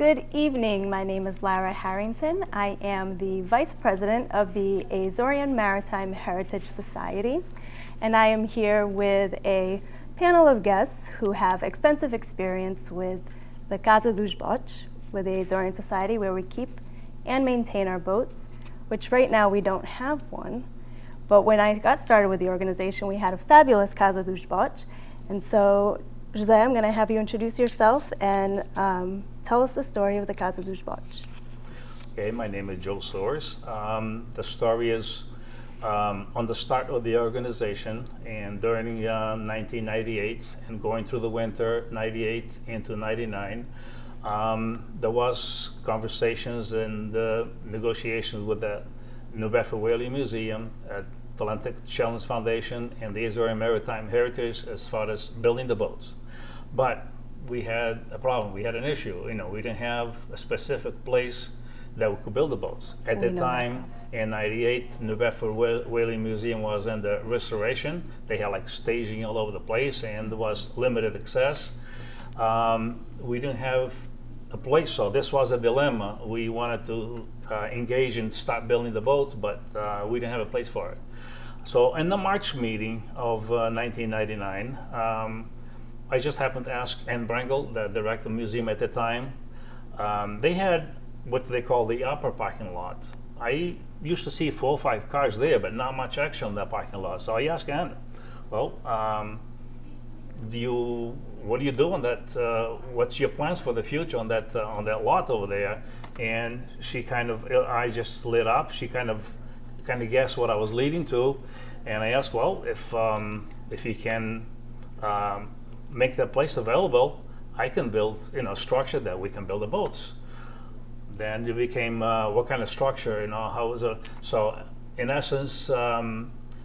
Good evening. My name is Lara Harrington. I am the Vice President of the Azorean Maritime Heritage Society, and I am here with a panel of guests who have extensive experience with the Casa dos Botes, with the Azorean Society, where we keep and maintain our boats, which right now we don't have one. But when I got started with the organization, we had a fabulous Casa dos Botes. And so, Jose, I'm going to have you introduce yourself and tell us the story of the Casa dos Botes. Okay, my name is Joe Soares. The story is on the start of the organization and during 1998 and going through the winter, 98 into 99, there was conversations and negotiations with the New Bedford Whaley Museum, Atlantic Challenge Foundation, and the Azorean Maritime Heritage as far as building the boats. But we had a problem. We had an issue. We didn't have a specific place that we could build the boats. At the time, in 98, New Bedford Whaley Museum was under restoration. They had like staging all over the place and there was limited access. We didn't have a place, so this was a dilemma. We wanted to engage and start building the boats, but we didn't have a place for it. So in the March meeting of 1999, I just happened to ask Ann Brangle, the director of the museum at the time. They had what they call the upper parking lot. I used to see 4 or 5 cars there, but not much action on that parking lot. So I asked Ann, well, what do you do on that? What's your plans for the future on that lot over there? And she I just lit up. She kind of guessed what I was leading to, and I asked, well, if you can make that place available, I can build a structure that we can build the boats. Then it became what kind of structure, how was it? So in essence,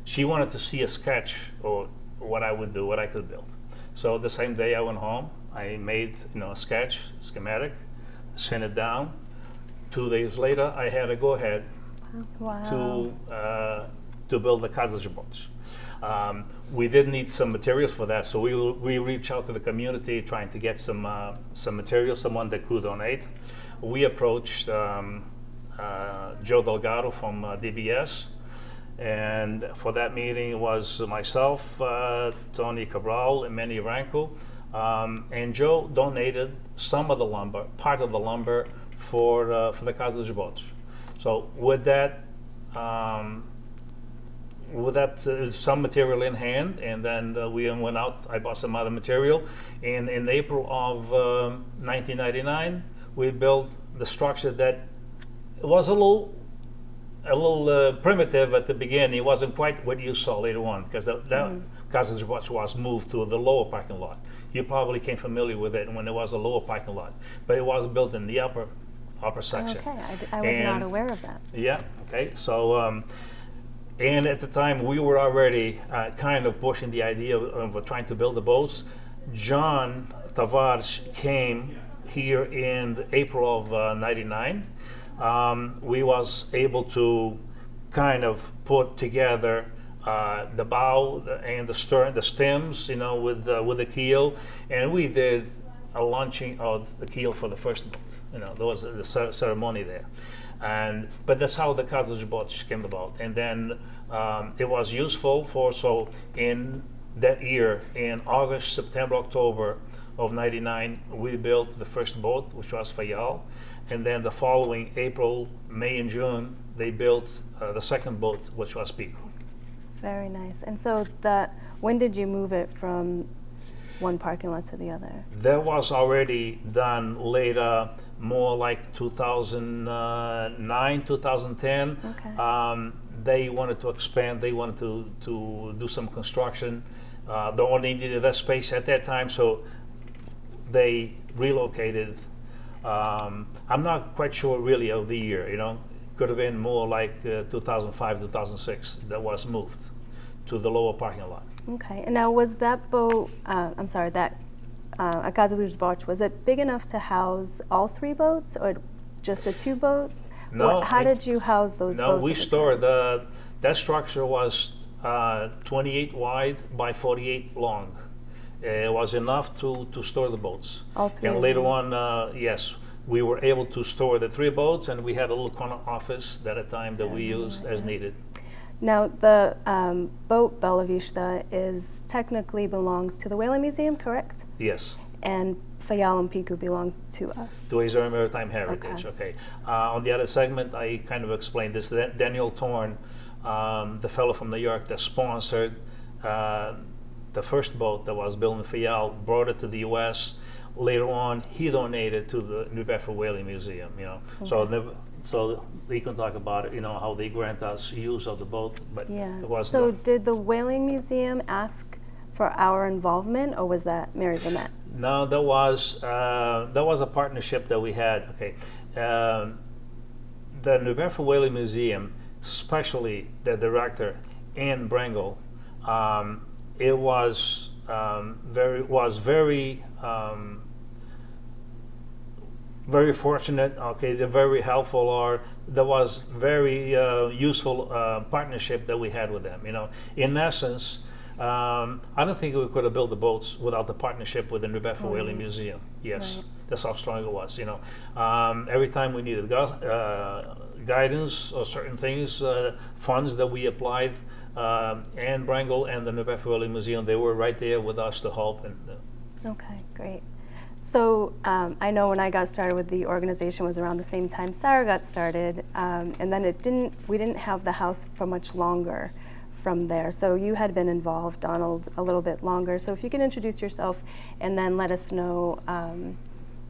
she wanted to see a sketch or what I would do, what I could build. So the same day I went home, I made a sketch, schematic, sent it down. 2 days later, I had a go-ahead to build the Casa dos Botes. We did need some materials for that, so we reached out to the community trying to get some materials, someone that could donate. We approached Joe Delgado from DBS, and for that meeting it was myself, Tony Cabral, and Manny Ranco, and Joe donated some of the lumber, part of the lumber for the Casa dos Botes. So with that some material in hand, and then we went out. I bought some other material, and in April of 1999, we built the structure that was a little primitive at the beginning. It wasn't quite what you saw later on, because that Casa dos Botes was moved to the lower parking lot. You probably came familiar with it when there was a lower parking lot, but it was built in the upper section. Okay, I was not aware of that. Yeah. Okay. So. And at the time, we were already kind of pushing the idea of trying to build the boats. John Tavares came here in April of '99. We was able to kind of put together the bow and the stern, the stems, with the keel, and we did a launching of the keel for the first boat. There was the ceremony there. But that's how the Casa dos Botes came about. And then it was useful so in that year, in August, September, October of '99, we built the first boat, which was Fayal. And then the following April, May, and June, they built the second boat, which was Pico. Very nice. And so when did you move it from one parking lot to the other? That was already done later, more like 2009, 2010. Okay. They wanted to expand. They wanted to do some construction. They only needed that space at that time, so they relocated. I'm not quite sure really of the year. Could have been more like 2005, 2006. That was moved to the lower parking lot. Okay, and now was that boat, a Casa dos Botes, was it big enough to house all 3 boats or just the 2 boats? No. How did you house those boats? No, we stored, that structure was 28 wide by 48 long. It was enough to store the boats. All 3 And of later them. on, yes, we were able to store the 3 boats, and we had a little corner office at a time that we used as needed. Now, the boat Bella Vista is technically belongs to the Whaling Museum, correct? Yes. And Fayal and Piku belong to us. To Azorian Maritime Heritage. Okay. On the other segment, I kind of explained this. Daniel Thorne, the fellow from New York that sponsored the first boat that was built in Fayal, brought it to the U.S. Later on, he donated to the New Bedford Whaling Museum. So we can talk about it. How they grant us use of the boat, but it was So did the Whaling Museum ask for our involvement, or was that Mary Burnett? No, that was a partnership that we had. Okay, the New Bedford Whaling Museum, especially the director Anne Brangle, it was very fortunate. Okay, they're very helpful. Or there was very useful partnership that we had with them. In essence. I don't think we could have built the boats without the partnership with the New Bedford Whaling Museum. Yes, that's how strong it was. Every time we needed guidance or certain things, funds that we applied, Anne Brangle and the New Bedford Whaling Museum, they were right there with us to help. Okay, great. So I know when I got started with the organization was around the same time Sarah got started, and then we didn't have the house for much longer from there. So you had been involved, Donald, a little bit longer. So if you can introduce yourself and then let us know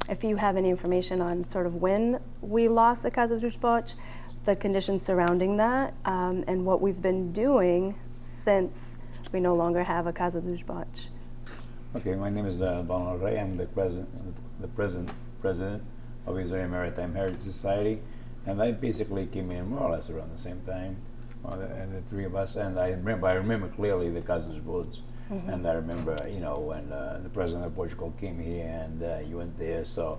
if you have any information on sort of when we lost the Casa Dos Botes, the conditions surrounding that, and what we've been doing since we no longer have a Casa dos Botes. Okay, my name is Donald Ray. I'm the president of Azorian Maritime Heritage Society, and I basically came in more or less around the same time, and the 3 of us. And I remember clearly the Casa dos Botes, and I remember when the president of Portugal came here and you went there. So,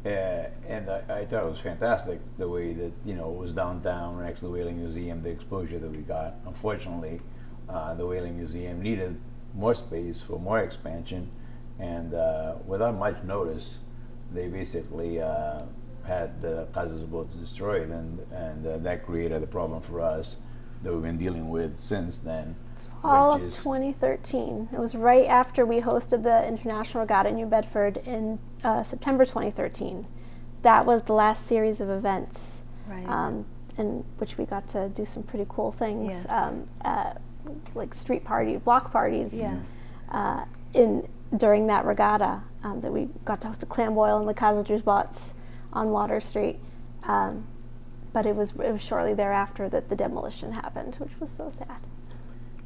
and I thought it was fantastic the way that it was downtown next to the Whaling Museum, the exposure that we got. Unfortunately, the Whaling Museum needed more space for more expansion, and without much notice, they basically had the Casa dos Botes destroyed, and that created a problem for us that we've been dealing with since then. Fall of 2013. It was right after we hosted the International Regatta in New Bedford in September 2013. That was the last series of events, in which we got to do some pretty cool things. Yes. Like street party, block parties. Yes. During that regatta, that we got to host a clam boil in the Casa dos Botes on Water Street. But it was shortly thereafter that the demolition happened, which was so sad.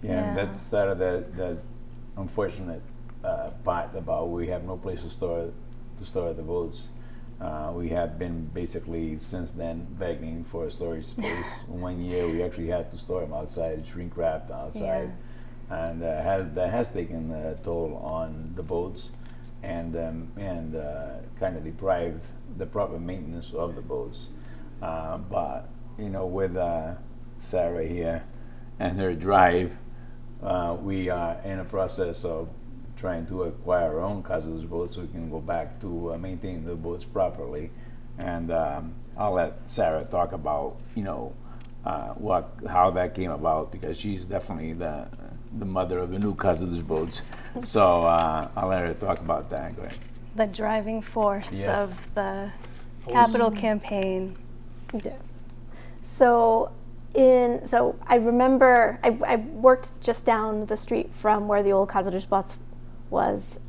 Yeah, and that started that unfortunate part about we have no place to store the boats. We have been basically since then begging for a storage space. 1 year we actually had to store them outside, shrink wrapped outside, and that has taken a toll on the boats, and kind of deprived the proper maintenance of the boats. But with Sarah here and her drive, we are in a process of trying to acquire our own Casa dos Botes so we can go back to maintain the boats properly. And I'll let Sarah talk about how that came about, because she's definitely the mother of the new Casa dos Botes. So I'll let her talk about that. Go ahead. The driving force Yes. of the capital campaign. Yeah. So I remember I worked just down the street from where the old Casa dos Botes was,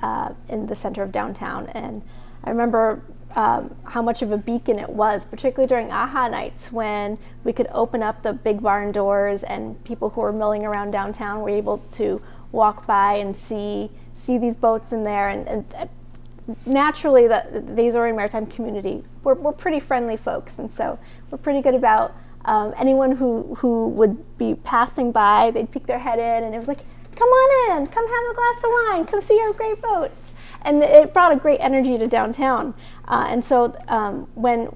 in the center of downtown, and I remember how much of a beacon it was, particularly during AHA nights when we could open up the big barn doors and people who were milling around downtown were able to walk by and see these boats in there, and naturally the Azorian Maritime community, we're pretty friendly folks, and so we're pretty good about anyone who would be passing by, they'd peek their head in, and it was like, come on in, come have a glass of wine, come see our great boats. And it brought a great energy to downtown. And so when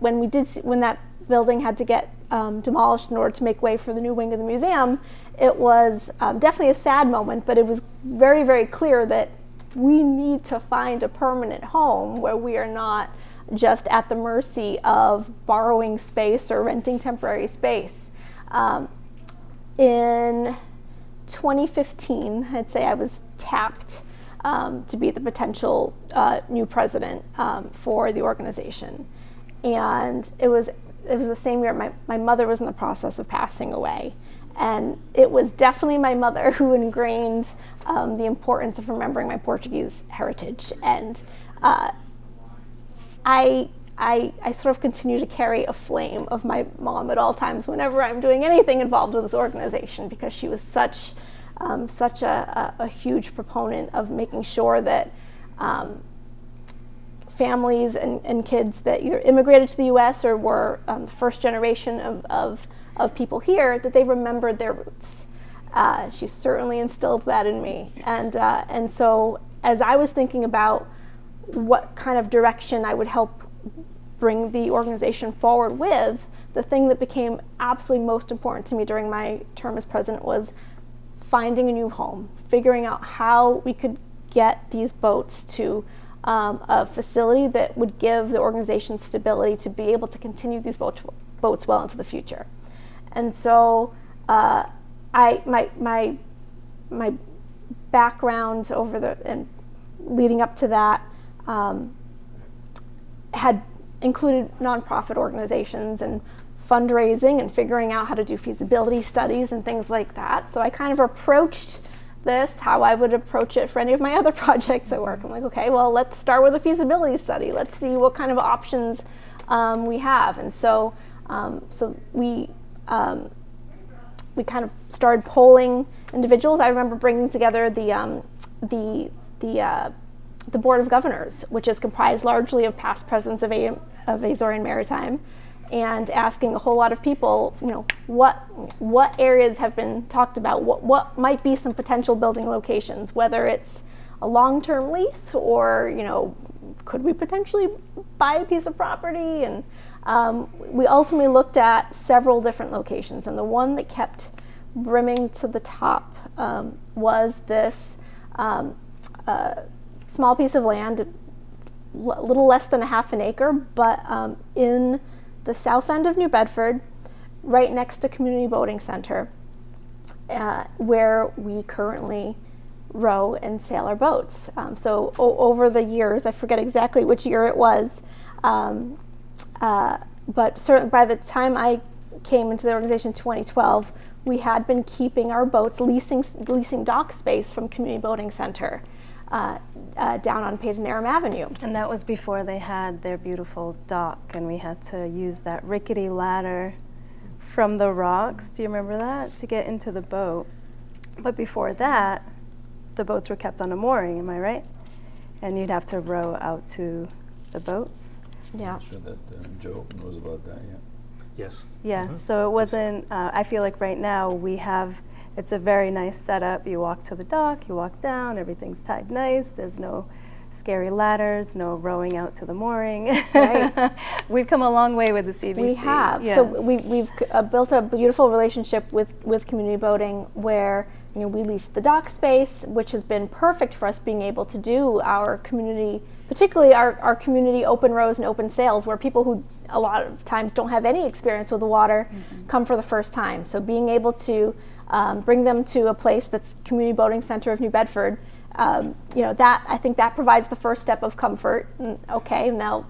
that building had to get demolished in order to make way for the new wing of the museum, it was definitely a sad moment, but it was very, very clear that we need to find a permanent home where we are not just at the mercy of borrowing space or renting temporary space. In 2015, I'd say I was tapped to be the potential new president for the organization. And it was the same year my mother was in the process of passing away. And it was definitely my mother who ingrained the importance of remembering my Portuguese heritage. And I sort of continue to carry a flame of my mom at all times whenever I'm doing anything involved with this organization, because she was such a huge proponent of making sure that families and kids that either immigrated to the U.S. or were the first generation of people here, that they remembered their roots. She certainly instilled that in me. And so as I was thinking about what kind of direction I would help bring the organization forward with, the thing that became absolutely most important to me during my term as president was finding a new home, figuring out how we could get these boats to a facility that would give the organization stability to be able to continue these boats well into the future. And so my background and leading up to that had included nonprofit organizations and fundraising and figuring out how to do feasibility studies and things like that. So I kind of approached this how I would approach it for any of my other projects at work. I'm like, okay, well, let's start with a feasibility study. Let's see what kind of options we have. And so we kind of started polling individuals. I remember bringing together the Board of Governors, which is comprised largely of past presidents of Azorian Maritime, and asking a whole lot of people, what areas have been talked about, what might be some potential building locations, whether it's a long-term lease or, could we potentially buy a piece of property? And we ultimately looked at several different locations, and the one that kept brimming to the top was this small piece of land, a little less than a half an acre, but in the south end of New Bedford, right next to Community Boating Center, where we currently row and sail our boats. So over the years, I forget exactly which year it was, but certainly by the time I came into the organization in 2012, we had been keeping our boats, leasing dock space from Community Boating Center down on Payton-Aram Avenue. And that was before they had their beautiful dock, and we had to use that rickety ladder from the rocks, do you remember that, to get into the boat. But before that, the boats were kept on a mooring, am I right? And you'd have to row out to the boats. Yeah. I'm sure that Joe knows about that, yeah. Yes. Yeah, Mhm. so it wasn't, I feel like right now it's a very nice setup. You walk to the dock, you walk down, everyth's tied nice. There's no scary ladders, no rowing out to the mooring. Right. We've come a long way with the CBC. We have. Yeah. So we've built a beautiful relationship with community boating, where we lease the dock space, which has been perfect for us being able to do our community, particularly our community open rows and open sails, where people who a lot of times don't have any experience with the water come for the first time. So being able to bring them to a place that's Community Boating Center of New Bedford, that I think that provides the first step of comfort. And okay, now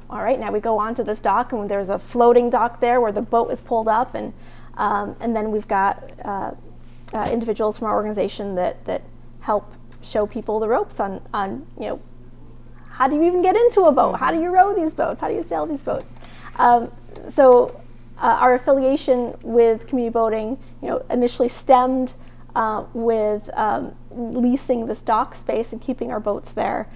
we go on to this dock, and there's a floating dock there where the boat is pulled up, and then we've got individuals from our organization that help show people the ropes on how do you even get into a boat? How do you row these boats? How do you sail these boats? So our affiliation with community boating, initially stemmed with leasing this dock space and keeping our boats there.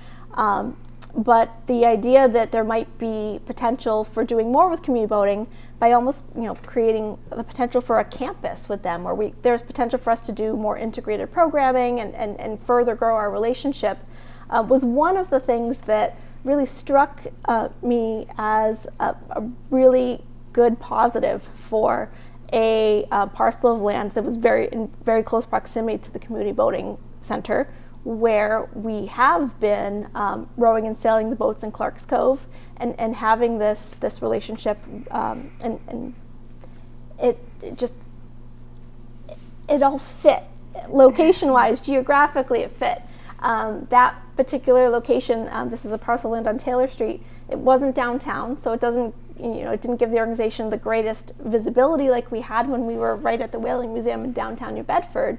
But the idea that there might be potential for doing more with community boating by almost, creating the potential for a campus with them, where there's potential for us to do more integrated programming and further grow our relationship, was one of the things that really struck me as a really good positive for a parcel of land that was in very close proximity to the Community Boating Center, where we have been rowing and sailing the boats in Clark's Cove and having this relationship, and it all fit location-wise, geographically it fit. That particular location, this is a parcel land on Taylor Street. It wasn't downtown, so it didn't give the organization the greatest visibility like we had when we were right at the Whaling Museum in downtown New Bedford,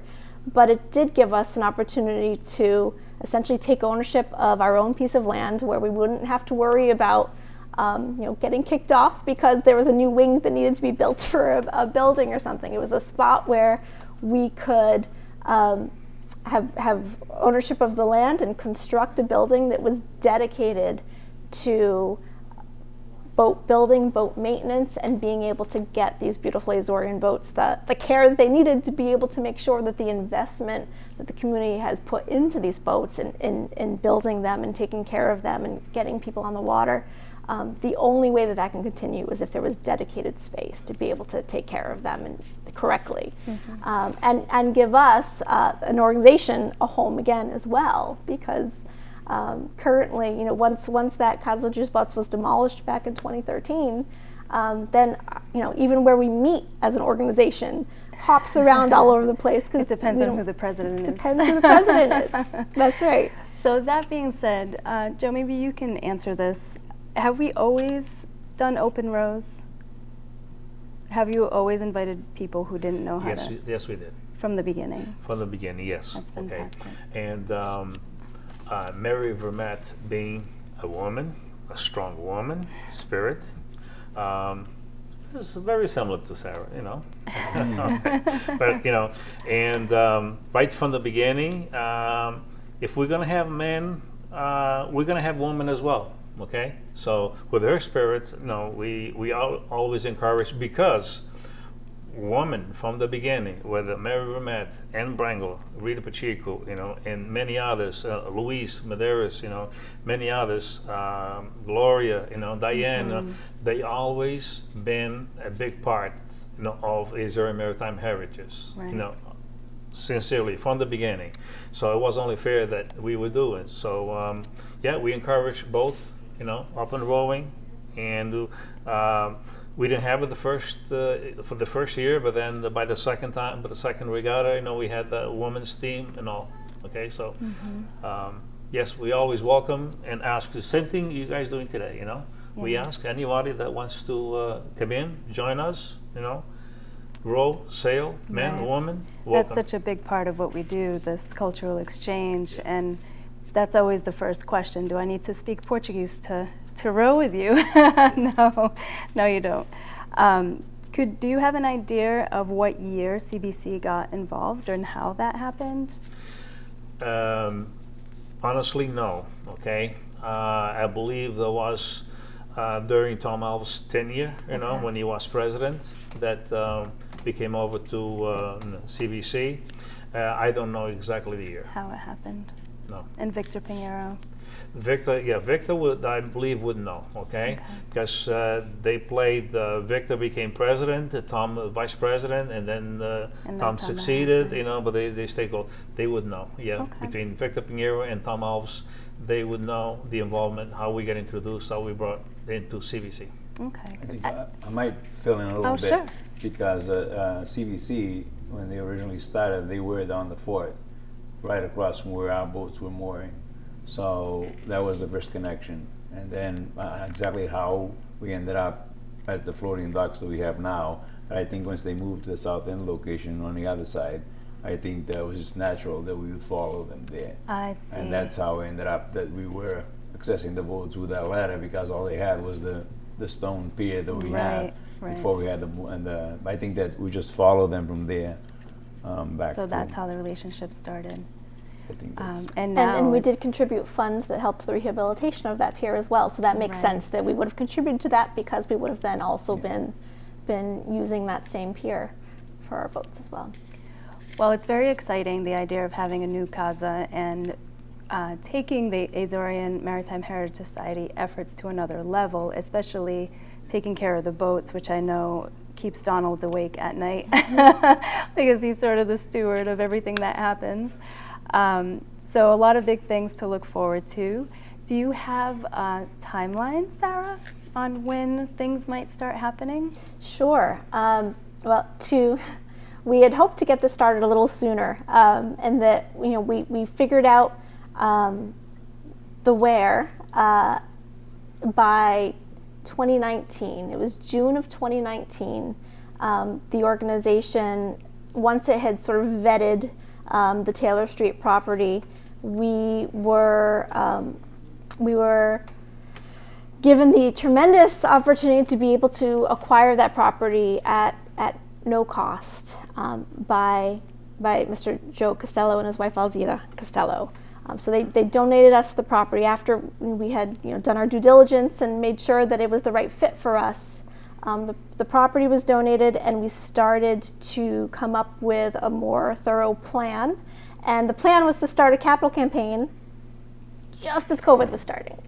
but it did give us an opportunity to essentially take ownership of our own piece of land where we wouldn't have to worry about getting kicked off because there was a new wing that needed to be built for a building or something. It was a spot where we could have ownership of the land and construct a building that was dedicated to boat building, boat maintenance, and being able to get these beautiful Azorian boats the care that they needed to be able to make sure that the investment that the community has put into these boats in building them and taking care of them and getting people on the water, the only way that can continue is if there was dedicated space to be able to take care of them correctly, and give us an organization a home again as well, because currently, once that Casa Dos Botes was demolished back in 2013, then even where we meet as an organization hops around all over the place because it depends on who the president is. Depends who the president is. That's right. So that being said, Joe, maybe you can answer this. Have we always done open rows? Have you always invited people who didn't know how to? Yes, we did. From the beginning? From the beginning, yes. That's fantastic. Okay. And Mary Vermette being a woman, a strong woman, spirit, it's very similar to Sarah, But, and right from the beginning, if we're going to have men, we're going to have women as well. Okay, so with her spirit, we always encourage, because women from the beginning, whether Mary Vermette, Anne Brangle, Rita Pacheco, and many others, Louise Medeiros, many others, Gloria, Diane, they always been a big part, of Azorian maritime heritage, right. Sincerely from the beginning. So it was only fair that we would do it. So we encourage both. Up and rowing, and we didn't have it for the first year, but then by the second regatta, we had the women's team and all. Okay, so yes, we always welcome and ask the same thing you guys doing today. Yeah. We ask anybody that wants to come in, join us. Row, sail, men, right. woman. Welcome. That's such a big part of what we do, this cultural exchange, and that's always the first question. Do I need to speak Portuguese to row with you? No, you don't. Do you have an idea of what year CBC got involved and how that happened? Honestly, no. Okay, I believe there was during Tom Alves' tenure, when he was president, that we came over to CBC. I don't know exactly the year. How it happened? No. And Victor Pinheiro? Victor would, I believe, would know, okay? Because they played, Victor became president, Tom vice president, and then Tom succeeded, but they stayed close. They would know, between Victor Pinheiro and Tom Alves, they would know the involvement, how we get introduced, how we brought into CBC. Okay. I think I might fill in a little bit, sure. Because CBC, when they originally started, they were down the fort, right across from where our boats were mooring. So that was the first connection. And then exactly how we ended up at the floating docks that we have now, I think once they moved to the south end location on the other side, I think that was just natural that we would follow them there. I see. And that's how it ended up that we were accessing the boats with that ladder, because all they had was the stone pier that we had before we had the I think that we just followed them from there back. So that's how the relationship started. I think that's and we did contribute funds that helped the rehabilitation of that pier as well. So that makes sense that we would have contributed to that, because we would have then also been using that same pier for our boats as well. Well, it's very exciting, the idea of having a new casa and taking the Azorian Maritime Heritage Society efforts to another level, especially taking care of the boats, which I know keeps Donald awake at night because he's sort of the steward of everything that happens. So a lot of big things to look forward to. Do you have a timeline, Sarah, on when things might start happening? Sure. We had hoped to get this started a little sooner, and that we figured out the where by 2019. It was June of 2019. The organization, once it had sort of vetted the Taylor Street property, we were given the tremendous opportunity to be able to acquire that property at no cost by Mr. Joe Costello and his wife Alzira Costello. So they donated us the property after we had done our due diligence and made sure that it was the right fit for us. The property was donated, and we started to come up with a more thorough plan. And the plan was to start a capital campaign just as COVID was starting.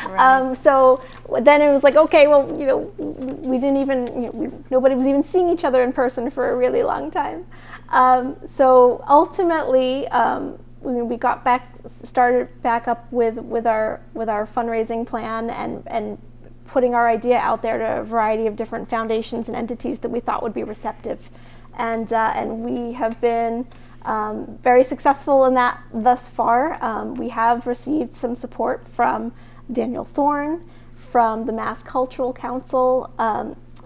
Right. So then it was like, okay, well, we didn't even, nobody was even seeing each other in person for a really long time. So ultimately, we started back up with our fundraising plan and putting our idea out there to a variety of different foundations and entities that we thought would be receptive, and we have been very successful in that thus far. We have received some support from Daniel Thorne, from the Mass Cultural Council,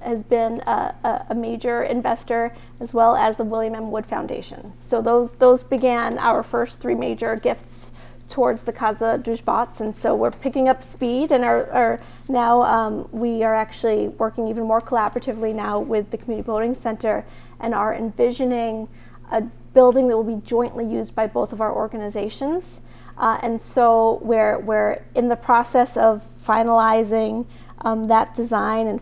has been a major investor, as well as the William M. Wood Foundation. So those began our first three major gifts towards the Casa Dos Botes, and so we're picking up speed, and are now we are actually working even more collaboratively now with the Community Boating Center, and are envisioning a building that will be jointly used by both of our organizations. And so we're in the process of finalizing that design and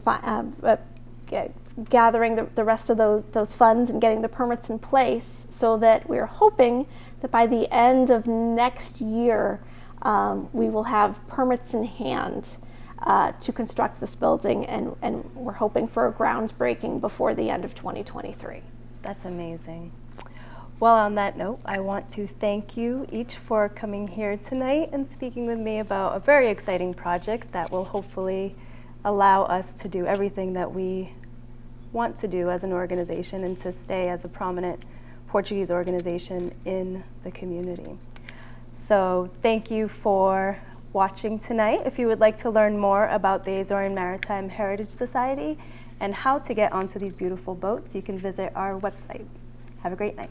gathering the rest of those funds and getting the permits in place, so that we're hoping that by the end of next year we will have permits in hand to construct this building, and we're hoping for a groundbreaking before the end of 2023. That's amazing. Well, on that note, I want to thank you each for coming here tonight and speaking with me about a very exciting project that will hopefully allow us to do everything that we want to do as an organization and to stay as a prominent Portuguese organization in the community. So thank you for watching tonight. If you would like to learn more about the Azorean Maritime Heritage Society and how to get onto these beautiful boats, you can visit our website. Have a great night.